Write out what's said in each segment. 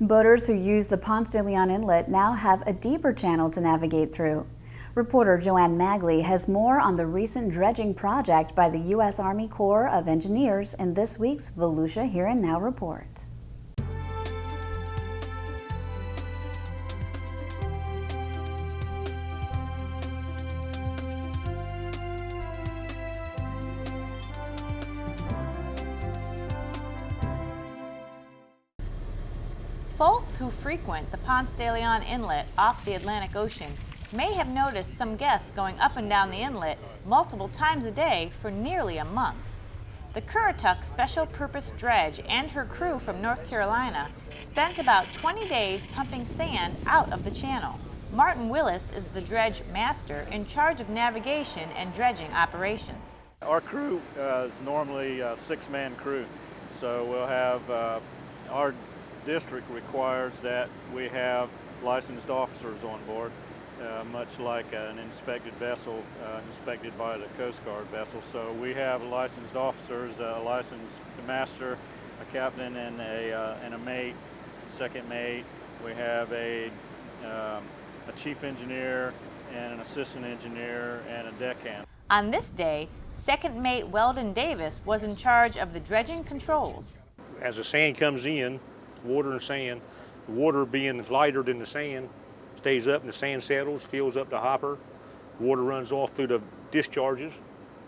Boaters who use the Ponce de Leon Inlet now have a deeper channel to navigate through. Reporter Joanne Magley has more on the recent dredging project by the U.S. Army Corps of Engineers in this week's Volusia Here and Now report. Folks who frequent the Ponce de Leon Inlet off the Atlantic Ocean may have noticed some guests going up and down the inlet multiple times a day for nearly a month. The Currituck Special Purpose Dredge and her crew from North Carolina spent about 20 days pumping sand out of the channel. Martin Willis is the dredge master in charge of navigation and dredging operations. Our crew is normally a 6-man crew, so we'll have our district requires that we have licensed officers on board, much like an inspected vessel inspected by the Coast Guard vessel. So we have licensed officers, a licensed master, a captain, and a mate, second mate. We have a chief engineer and an assistant engineer and a deckhand. On this day, second mate Weldon Davis was in charge of the dredging controls. As the sand comes in, water and sand, the water being lighter than the sand stays up and the sand settles, fills up the hopper. Water runs off through the discharges,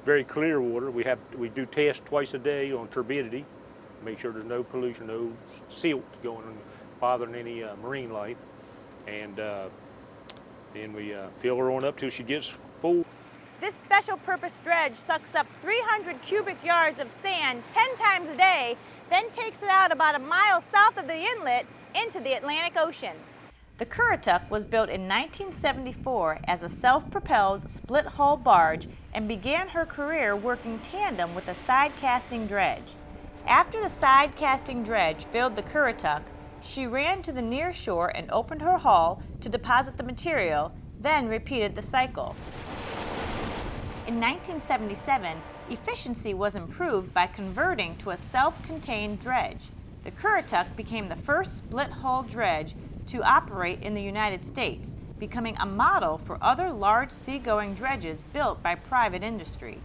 very clear water. We do tests twice a day on turbidity, make sure there's no pollution, no silt going and bothering any marine life. And then we fill her on up till she gets full. This special purpose dredge sucks up 300 cubic yards of sand 10 times a day, then takes it out about a mile south of the inlet into the Atlantic Ocean. The Currituck was built in 1974 as a self-propelled split-hull barge and began her career working tandem with a side-casting dredge. After the side-casting dredge filled the Currituck, she ran to the near shore and opened her hull to deposit the material, then repeated the cycle. In 1977, efficiency was improved by converting to a self-contained dredge. The Currituck became the first split-hull dredge to operate in the United States, becoming a model for other large seagoing dredges built by private industry.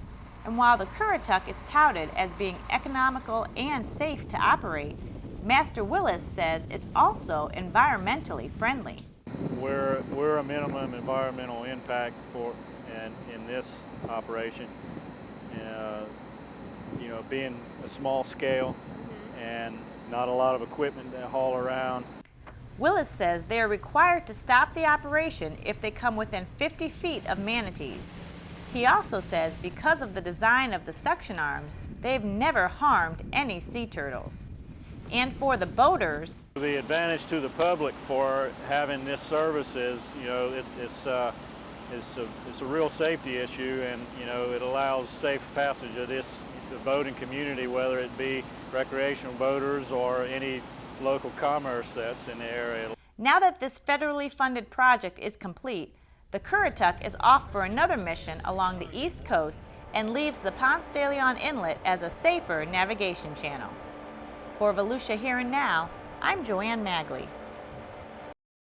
And while the Currituck is touted as being economical and safe to operate, Master Willis says it's also environmentally friendly. We're a minimum environmental impact in this operation. You know, being a small scale and not a lot of equipment to haul around. Willis says they are required to stop the operation if they come within 50 feet of manatees. He also says because of the design of the suction arms, they've never harmed any sea turtles. And for the boaters, the advantage to the public for having this service is, you know, it's a real safety issue, and you know it allows safe passage of the boating community, whether it be recreational boaters or any local commerce that's in the area. Now that this federally funded project is complete, the Currituck is off for another mission along the East Coast and leaves the Ponce de Leon Inlet as a safer navigation channel. For Volusia Here and Now, I'm Joanne Magley.